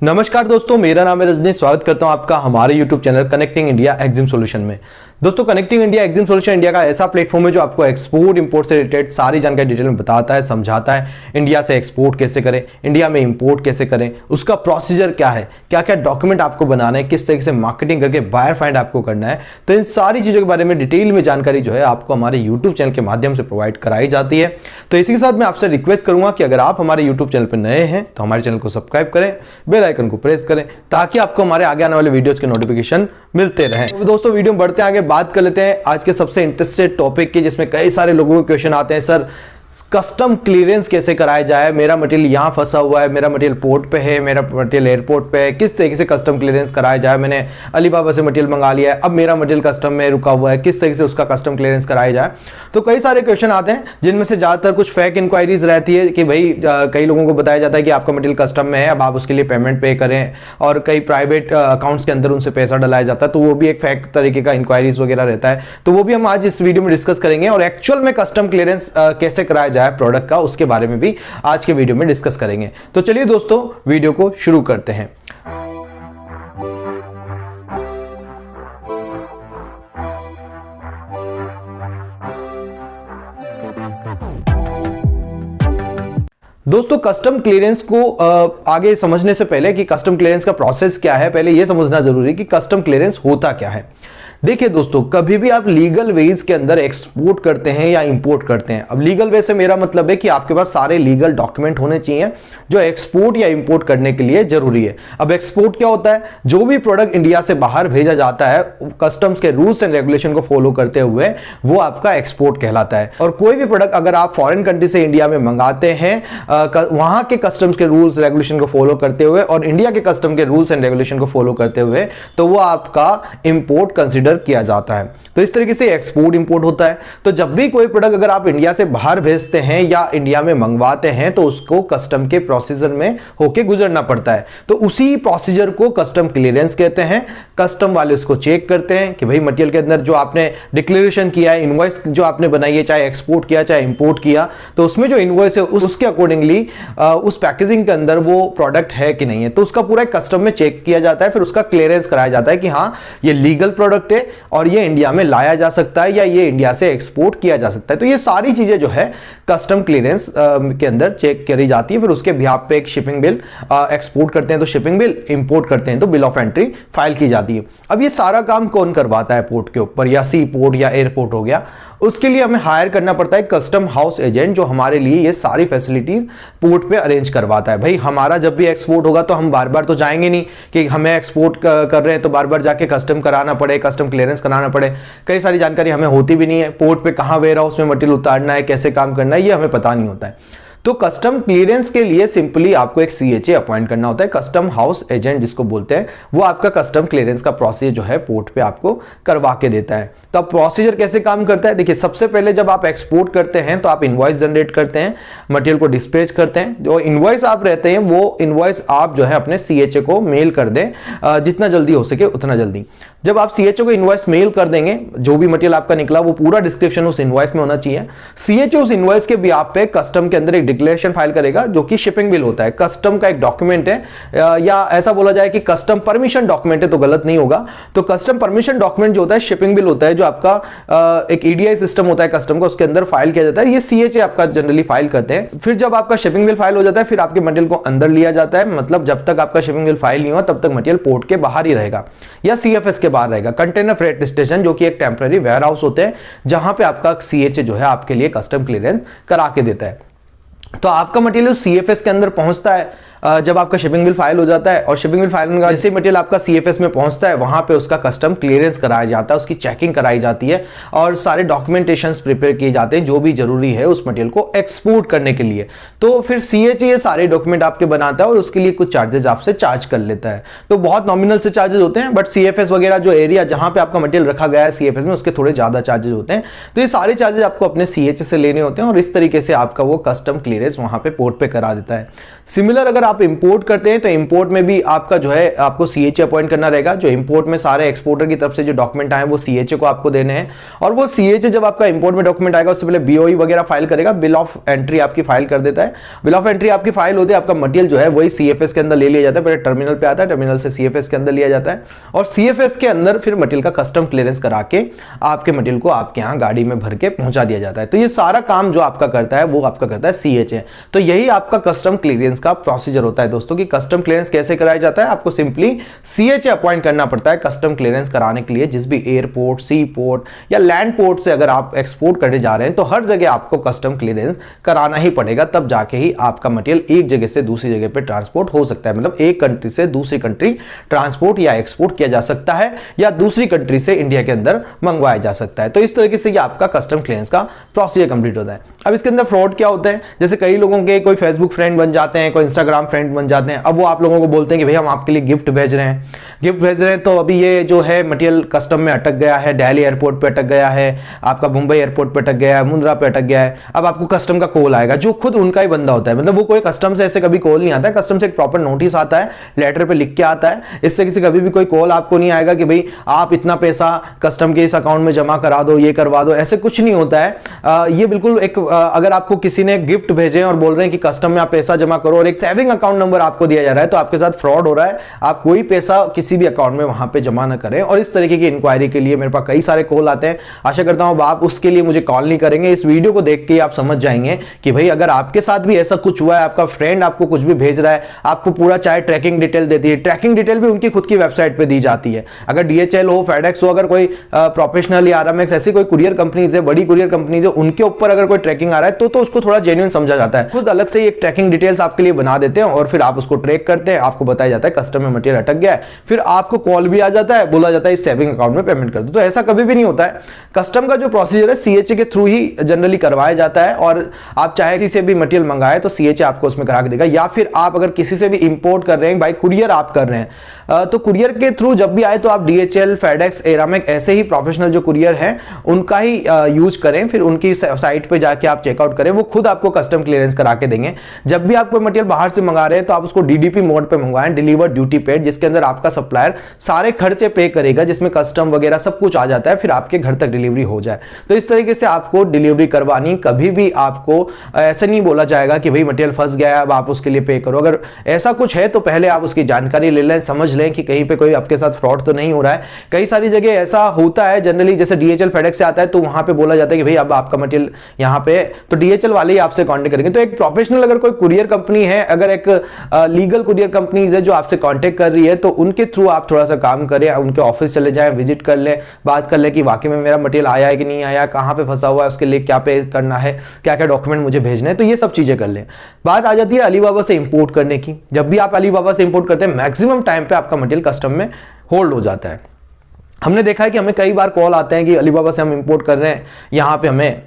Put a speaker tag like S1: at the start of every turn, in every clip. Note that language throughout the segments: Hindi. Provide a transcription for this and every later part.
S1: नमस्कार दोस्तों, मेरा नाम है रजनी। स्वागत करता हूं आपका हमारे YouTube channel connecting India exam solution में। दोस्तों, connecting India exam solution India का ऐसा प्लेटफॉर्म है जो आपको एक्सपोर्ट इंपोर्ट से रिलेटेड सारी जानकारी डिटेल में बताता है, समझाता है। इंडिया से एक्सपोर्ट कैसे करें, इंडिया में इंपोर्ट कैसे करें, उसका प्रोसीजर क्या है, क्या क्या डॉक्यूमेंट आपको बनाना है, किस तरीके से मार्केटिंग करके बायर फाइंड आपको करना है। तो इन सारी चीज़ों के बारे में डिटेल में जानकारी जो है आपको हमारे यूट्यूब चैनल के माध्यम से प्रोवाइड कराई जाती है। तो इसी के साथ मैं आपसे रिक्वेस्ट करूंगा कि अगर आप हमारे यूट्यूब चैनल पर नए हैं तो हमारे चैनल को सब्सक्राइब करें, बेल आइकन को प्रेस करें ताकि आपको हमारे आगे आने वाले वीडियोज के नोटिफिकेशन मिलते रहें। तो दोस्तों, वीडियो में बढ़ते आगे बात कर लेते हैं आज के सबसे इंटरेस्टेड टॉपिक की, जिसमें कई सारे लोगों के क्वेश्चन आते हैं। सर, कस्टम क्लियरेंस कैसे कराया जाए, मेरा मटेरियल यहाँ फंसा हुआ है, मेरा मटेरियल पोर्ट पे है, मेरा मटेरियल एयरपोर्ट पे है, किस तरीके से कस्टम क्लियरेंस कराया जाए। मैंने अलीबाबा से मटेरियल मंगा लिया है, अब मेरा मटेरियल कस्टम में रुका हुआ है, किस तरीके से उसका कस्टम क्लियरेंस कराया जाए। तो कई सारे क्वेश्चन आते हैं, जिनमें से ज़्यादातर कुछ फेक इंक्वायरीज रहती है कि भाई कई लोगों को बताया जाता है कि आपका मटेरियल कस्टम में है, अब आप उसके लिए पेमेंट पे करें, और कई प्राइवेट अकाउंट्स के अंदर उनसे पैसा डलाया जाता है। तो वो भी एक फेक तरीके का इंक्वायरीज वगैरह रहता है। तो वो भी हम आज इस वीडियो में डिस्कस करेंगे, और एक्चुअल में कस्टम क्लियरेंस कैसे कराया जाए प्रोडक्ट का, उसके बारे में भी आज के वीडियो में डिस्कस करेंगे। तो चलिए दोस्तों, वीडियो को शुरू करते हैं। दोस्तों, कस्टम क्लियरेंस को आगे समझने से पहले कि कस्टम क्लियरेंस का प्रोसेस क्या है, पहले यह समझना जरूरी है कि कस्टम क्लियरेंस होता क्या है। देखिए दोस्तों, कभी भी आप लीगल वेज के अंदर एक्सपोर्ट करते हैं या इंपोर्ट करते हैं। अब लीगल वे से मेरा मतलब है कि आपके पास सारे लीगल डॉक्यूमेंट होने चाहिए जो एक्सपोर्ट या इंपोर्ट करने के लिए जरूरी है। अब एक्सपोर्ट क्या होता है? जो भी प्रोडक्ट इंडिया से बाहर भेजा जाता है कस्टम्स के रूल्स एंड रेगुलेशन को फॉलो करते हुए, वो आपका एक्सपोर्ट कहलाता है। और कोई भी प्रोडक्ट अगर आप फॉरेन कंट्री से इंडिया में मंगाते हैं वहां के कस्टम्स के रूल्स रेगुलेशन को फॉलो करते हुए और इंडिया के कस्टम के रूल्स एंड रेगुलेशन को फॉलो करते हुए, तो वो आपका इंपोर्ट कंसिडर किया जाता है। तो इस तरीके से एक्सपोर्ट इंपोर्ट होता है। तो जब भी कोई प्रोडक्ट अगर आप इंडिया से बाहर भेजते हैं या इंडिया में मंगवाते हैं, तो उसको कस्टम के प्रोसीजर में होके गुजरना पड़ता है। तो उसी प्रोसीजर को कस्टम क्लियरेंस कहते हैं। कस्टम वाले उसको चेक करते हैं कि भाई मटेरियल के अंदर जो आपने डिक्लेरेशन किया है, इनवॉइस जो आपने बनाई है, चाहे एक्सपोर्ट किया चाहे इंपोर्ट किया, तो उसमें जो इनवॉइस है उसके अकॉर्डिंगली उस पैकेजिंग के अंदर वो प्रोडक्ट है कि नहीं है। तो उसका पूरा कस्टम में चेक किया जाता है, फिर उसका क्लियरेंस कराया जाता है कि हाँ, ये लीगल प्रोडक्ट है और ये इंडिया में लाया जा सकता है या ये इंडिया से एक्सपोर्ट किया जा सकता है। तो ये सारी चीजें जो है कस्टम क्लियरेंस के अंदर चेक करी जाती है। फिर उसके बिहाफ पे एक शिपिंग बिल, एक्सपोर्ट करते हैं तो शिपिंग बिल, इंपोर्ट करते हैं तो बिल ऑफ एंट्री फाइल की जाती है। अब ये सारा काम कौन करवाता है पोर्ट के ऊपर, या सी पोर्ट या एयरपोर्ट हो गया, उसके लिए हमें हायर करना पड़ता है कस्टम हाउस एजेंट, जो हमारे लिए ये सारी फैसिलिटीज पोर्ट पे अरेंज करवाता है। भाई हमारा जब भी एक्सपोर्ट होगा तो हम बार बार तो जाएंगे नहीं कि हमें एक्सपोर्ट कर रहे हैं तो बार बार जाके कस्टम कराना पड़े, कस्टम क्लियरेंस कराना पड़े। कई सारी जानकारी हमें होती भी नहीं है। पोर्ट पे कहाँ वेयर हाउस में मटेरियल उतारना है, कैसे काम करना है, ये हमें पता नहीं होता है। तो कस्टम क्लियरेंस के लिए सिंपली आपको एक सीएचए अपॉइंट करना होता है, कस्टम हाउस एजेंट जिसको बोलते हैं। वो आपका कस्टम क्लियरेंस का प्रोसीजर जो है पोर्ट पे आपको करवा के देता है। तो अब प्रोसीजर कैसे काम करता है? देखिए, सबसे पहले जब आप एक्सपोर्ट करते हैं तो आप इनवॉइस जनरेट करते हैं, मटेरियल को डिस्पैच करते हैं। जो इनवॉइस आप रहते हैं वो इनवॉइस आप जो है अपने सीएचए को मेल कर दें, जितना जल्दी हो सके उतना जल्दी। जब आप सीएचए को इनवॉइस मेल कर देंगे, जो भी मटेरियल आपका निकला वो पूरा डिस्क्रिप्शन उस इनवॉइस में होना चाहिए। सीएचए उस इनवॉइस के बिहाफ पे कस्टम के अंदर एक डिक्लेरेशन फाइल करेगा, जो कि शिपिंग बिल होता है। कस्टम का एक डॉक्यूमेंट है, या ऐसा बोला जाए कि कस्टम परमिशन डॉक्यूमेंट है तो गलत नहीं होगा। तो कस्टम परमिशन डॉक्यूमेंट जो होता है शिपिंग बिल होता है, जो आपका एक ईडीआई सिस्टम होता है कस्टम का, उसके अंदर फाइल किया जाता है। ये सीएचए आपका जनरली फाइल करते हैं। फिर जब आपका शिपिंग बिल फाइल हो जाता है, फिर आपके मटेरियल को अंदर लिया जाता है। मतलब जब तक आपका शिपिंग बिल फाइल नहीं हुआ तब तक मटेरियल पोर्ट के बाहर ही रहेगा या सीएफएस के बाहर रहेगा, कंटेनर फ्रेट स्टेशन, जो कि एक टेम्पररी वेयर हाउस होते हैं, जहां पे आपका सीएचए जो है आपके लिए कस्टम क्लियरेंस करा के देता है। तो आपका मटेरियल सीएफएस के अंदर पहुंचता है जब आपका शिपिंग बिल फाइल हो जाता है, और शिपिंग बिल फाइल होने के बाद जैसे मटेरियल आपका सीएफएस में पहुंचता है, वहां पे उसका कस्टम क्लियरेंस कराया जाता है, उसकी चेकिंग कराई जाती है और सारे डॉक्यूमेंटेशंस प्रिपेयर किए जाते हैं जो भी जरूरी है उस मटेरियल को एक्सपोर्ट करने के लिए। तो फिर सीएचए ये सारे डॉक्यूमेंट आपके बनाता है और उसके लिए कुछ चार्जेस आपसे चार्ज कर लेता है। तो बहुत नॉमिनल से चार्जेस होते हैं, बट सीएफएस वगैरह जो एरिया जहां पे आपका मटेरियल रखा गया है सीएफएस में, उसके थोड़े ज्यादा चार्जेस होते हैं। तो ये सारे चार्जेस आपको अपने सीएचए से लेने होते हैं और इस तरीके से आपका वो कस्टम क्लियरेंस वहां पे पोर्ट पे करा देता है। सिमिलर अगर आप इंपोर्ट करते हैं तो इंपोर्ट में भी आपका जो है आपको सीएचए अपॉइंट करना रहेगा। जो इंपोर्ट में सारे एक्सपोर्टर की तरफ से जो डॉक्यूमेंट आए वो सीएचए को आपको देने हैं, और वो सीएचए जब आपका इंपोर्ट में डॉक्यूमेंट आएगा उससे पहले बीओई वगैरह फाइल करेगा, बिल ऑफ एंट्री आपकी फाइल कर देता है। बिल ऑफ एंट्री आपकी फाइल होती है, आपका मटेरियल जो है वही सीएफएस के अंदर ले लिया जाता है, पहले टर्मिनल पे आता है, टर्मिनल से सीएफएस के अंदर लिया जाता है, और सीएफएस के अंदर फिर मटेरियल का कस्टम क्लियरेंस करा के आपके मटेरियल को आपके यहाँ गाड़ी में भर के पहुंचा दिया जाता है। तो ये सारा काम जो आपका करता है वो आपका करता है सीएचए। तो यही आपका कस्टम क्लियरेंस का प्रोसीजर होता है दोस्तों, कि कस्टम क्लियरेंस कैसे कराया जाता है। आपको सिंपली सीएचए अपॉइंट करना पड़ता है कस्टम क्लियरेंस कराने के लिए। जिस भी एयरपोर्ट, सी पोर्ट या लैंड पोर्ट से अगर आप एक्सपोर्ट करने जा रहे हैं तो हर जगह आपको कस्टम क्लियरेंस कराना ही पड़ेगा, तब जाके ही आपका मटेरियल एक जगह से दूसरी जगह पे ट्रांसपोर्ट हो सकता है। मतलब एक कंट्री से दूसरी कंट्री ट्रांसपोर्ट या एक्सपोर्ट किया जा सकता है, या दूसरी कंट्री से इंडिया के अंदर मंगवाया जा सकता है। तो इस तरीके से ये आपका कस्टम क्लियरेंस का प्रोसीजर कंप्लीट होता है। अब इसके अंदर फ्रॉड क्या होता है, जैसे कई लोगों के कोई फेसबुक फ्रेंड बन जाते हैं, कोई इंस्टाग्राम फ्रेंड बन जाते हैं। अब वो आप लोगों को बोलते हैं कि भाई हम आपके लिए गिफ्ट भेज रहे हैं, गिफ्ट भेज रहे हैं, तो अभी ये जो है मटेरियल कस्टम में अटक गया है, दिल्ली एयरपोर्ट पे अटक गया है, आपका मुंबई एयरपोर्ट पे अटक गया है, मुंद्रा पे अटक गया है। अब आपको कस्टम का कॉल आएगा, जो खुद उनका ही बंदा होता है, मतलब वो कोई कस्टम से ऐसे कभी कॉल नहीं आता है, कस्टम से एक प्रॉपर नोटिस आता है, लेटर पे लिख के आता है। इससे किसी कभी भी कोई कॉल आपको नहीं आएगा कि भाई आप इतना पैसा कस्टम के इस अकाउंट में जमा करा दो, ये करवा दो, ऐसे कुछ नहीं होता है। ये बिल्कुल एक अगर आपको किसी ने गिफ्ट भेजे और बोल रहे हैं कि कस्टम में आप पैसा जमा करो और एक सेविंग अकाउंट नंबर आपको दिया जा रहा है, तो आपके साथ फ्रॉड हो रहा है। आप कोई पैसा किसी भी अकाउंट में वहां पे जमा ना करें। और इस तरीके की इंक्वायरी के लिए मेरे पास कई सारे कॉल आते हैं। आशा करता हूं आप उसके लिए मुझे कॉल नहीं करेंगे। इस वीडियो को देख के आप समझ जाएंगे कि भाई अगर आपके साथ भी ऐसा कुछ हुआ है, आपका फ्रेंड आपको कुछ भी भेज रहा है, आपको पूरा चाहे ट्रैकिंग डिटेल देती है, ट्रैकिंग डिटेल भी उनकी खुद की वेबसाइट पे दी जाती है। अगर डीएचएल हो, फेडेक्स हो, अगर कोई प्रोफेशनल या आरएमएक्स ऐसी कोई कुरियर कंपनीज है, बड़ी कुरियर कंपनीज है, उनके ऊपर अगर कोई ट्रैकिंग आ रहा है तो उसको थोड़ा जेन्युइन समझा जाता है। खुद अलग से एक ट्रैकिंग डिटेल्स आपके लिए बना देते हैं और फिर आप उसको ट्रैक करते हैं। आपको बताया जाता है कस्टम में मटेरियल अटक गया है, फिर आपको कॉल भी आ जाता है, बोला जाता है इस सेविंग अकाउंट में पेमेंट कर दो। तो ऐसा कभी भी नहीं होता है। कस्टम का जो प्रोसीजर है सीएचए के थ्रू ही जनरली करवाया जाता है, और आप चाहे किसी से भी मटेरियल मंगाए तो सीएचए आपको उसमें करा के देगा। या फिर आप अगर किसी से भी इंपोर्ट कर रहे हैं, भाई कुरियर आप कर रहे हैं, तो कुरियर के थ्रू जब भी आए तो आप डीएचएल, फेडेक्स, एरामेक ऐसे ही प्रोफेशनल जो कुरियर हैं उनका ही यूज करें। फिर उनकी साइट पे जाके आप चेकआउट करें, वो खुद आपको कस्टम क्लियरेंस करा के देंगे। जब भी आप कोई मटेरियल बाहर से मंगा रहे हैं तो आप उसको डीडीपी मोड पे मंगवाएं, डिलीवर ड्यूटी पेड, जिसके अंदर आपका सप्लायर सारे खर्चे पे करेगा, जिसमें कस्टम वगैरह सब कुछ आ जाता है, फिर आपके घर तक डिलीवरी हो जाए। तो इस तरीके से आपको डिलीवरी करवानी, कभी भी आपको ऐसे नहीं बोला जाएगा कि भाई मटेरियल फंस गया है अब आप उसके लिए पे करो। अगर ऐसा कुछ है तो पहले आप उसकी जानकारी ले लें, समझ लें कि कहीं पे कोई आपके साथ फ्रॉड तो नहीं हो रहा है। कई सारी जगह ऐसा होता है जनरली, जैसे डीएचएल, फेडेक्स से आता है तो वहां पे बोला जाता है कि भाई अब आपका मटेरियल यहाँ पे, तो डीएचएल वाले ही आपसे कांटेक्ट करेंगे। तो एक प्रोफेशनल अगर कोई कुरियर कंपनी है, अगर एक लीगल कुरियर कंपनीज है जो आपसे कांटेक्ट कर रही है, तो उनके थ्रू आप थोड़ा सा काम करें, उनके ऑफिस चले जाएं, विजिट कर लें, बात कर लें कि वाकई में मेरा मटेरियल आया है कि नहीं आया, कहां पे फंसा हुआ है, उसके लिए क्या पे करना है, क्या क्या डॉक्यूमेंट मुझे भेजने हैं, तो ये सब चीजें कर लें। बात आ जाती है अलीबाबा से इंपोर्ट करने की। जब भी आप अलीबाबा से इंपोर्ट करते हैं मैक्सिमम टाइम पे आपका मटेरियल कस्टम में होल्ड हो जाता है। हमने देखा है कि हमें कई बार कॉल आते हैं कि अलीबाबा से हम इंपोर्ट कर रहे हैं, यहां पे हमें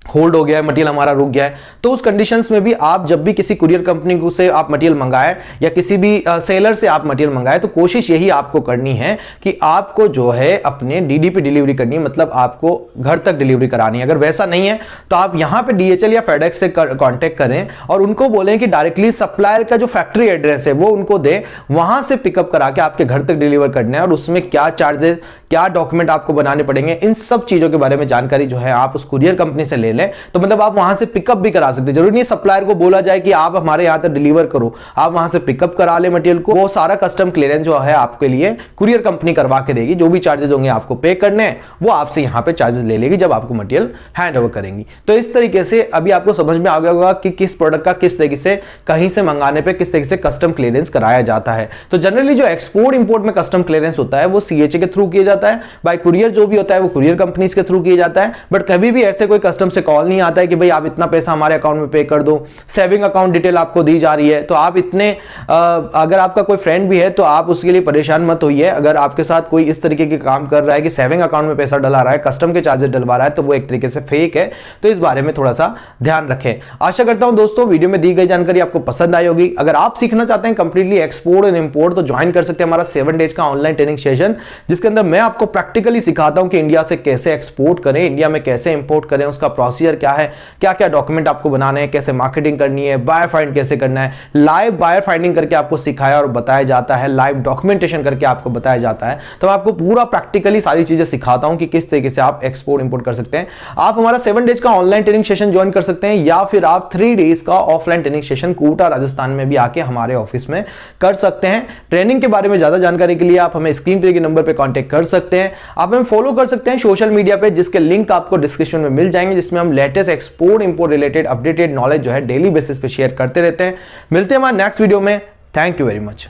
S1: होल्ड हो गया है, मटेरियल हमारा रुक गया है। तो उस कंडीशंस में भी आप जब भी किसी कुरियर कंपनी से आप मटेरियल मंगाए या किसी भी सेलर से आप मटेरियल मंगाए, तो कोशिश यही आपको करनी है कि आपको जो है अपने डीडी पे डिलीवरी करनी है, मतलब आपको घर तक डिलीवरी करानी है। अगर वैसा नहीं है तो आप यहां पे डीएचएल या फेडेक्स से कांटेक्ट करें और उनको बोलें कि डायरेक्टली सप्लायर का जो फैक्ट्री एड्रेस है वो उनको दें, वहां से पिकअप करा के आपके घर तक डिलीवर करना है। और उसमें क्या चार्जेस, क्या डॉक्यूमेंट आपको बनाने पड़ेंगे, इन सब चीजों के बारे में जानकारी जो है आप उस कुरियर कंपनी से ले लें। तो मतलब आप वहां से पिकअप भी करा सकते हैं। जरूरी नहीं सप्लायर को बोला जाए कि आप हमारे यहां तक डिलीवर करो, आप वहां से पिकअप करा ले मटेरियल को। वो सारा कस्टम क्लियरेंस जो है आपके लिए कुरियर कंपनी करवा के देगी। जो भी चार्जेस होंगे आपको पे करने हैं वो आपसे यहां पे चार्जेस ले लेगी जब आपको मटेरियल हैंड ओवर करेंगी। तो इस तरीके से अभी आपको समझ में आ गया होगा कि किस प्रोडक्ट का किस तरीके से कहीं से मंगाने पे किस तरीके से कस्टम क्लियरेंस कराया जाता है। तो जनरली जो एक्सपोर्ट इंपोर्ट में कस्टम क्लियरेंस होता है वो सीएचए के थ्रू किया जाता है, बाय कुरियर जो भी होता है वो कुरियर कंपनीज के थ्रू किया जाता है। बट कभी भी ऐसे कोई कस्टम से कॉल नहीं आता है कि भाई आप इतना पैसा हमारे अकाउंट में पे कर दो, सेविंग अकाउंट डिटेल आपको दी जा रही है। तो आप इतने अगर आपका कोई फ्रेंड भी है तो आप उसके लिए परेशान मत होइए। अगर आपके साथ कोई इस तरीके के काम कर रहा है कि सेविंग अकाउंट में पैसा डला रहा है, कस्टम के चार्जेस डलवा रहा है, तो वो एक तरीके से फेक है। तो इस बारे में थोड़ा सा ध्यान रखें। आशा करता हूं दोस्तों वीडियो में दी गई जानकारी आपको पसंद आई होगी। अगर आप सीखना चाहते हैं कंप्लीटली एक्सपोर्ट एंड इंपोर्ट तो ज्वाइन कर सकते हैं हमारा 7 डेज का ऑनलाइन ट्रेनिंग सेशन, जिसके अंदर मैं आपको प्रैक्टिकली सिखाता हूं कि इंडिया से कैसे एक्सपोर्ट करें, इंडिया में कैसे इंपोर्ट करें, उसका प्रोसीजर क्या है, क्या क्या डॉक्यूमेंट आपको बनाने हैं, कैसे मार्केटिंग करनी है, बायर फाइंड कैसे करना है, लाइव बायर फाइंडिंग करके आपको सिखाया और बताया जाता है, लाइव डॉक्यूमेंटेशन करके आपको बताया जाता है। तो मैं आपको पूरा प्रैक्टिकली सारी चीजें सिखाता हूं कि किस तरीके से आप एक्सपोर्ट इंपोर्ट कर सकते हैं। आप हमारा 7 डेज का ऑनलाइन ट्रेनिंग सेशन ज्वाइन कर सकते हैं, या फिर आप 3 डेज का offline training session Kota Rajasthan में भी आके हमारे ऑफिस में कर सकते हैं। ट्रेनिंग के बारे में ज्यादा जानकारी के लिए आप हमें स्क्रीन पे के नंबर पे कांटेक्ट कर सकते हैं। आप हमें फॉलो कर सकते हैं सोशल मीडिया पे, जिसके लिंक आपको डिस्क्रिप्शन में मिल जाएंगे, जिसमें हम latest export import related updated knowledge जो है डेली बेसिस पे शेयर करते रहते हैं। मिलते हैं हमारे नेक्स्ट वीडियो में। Thank you very much.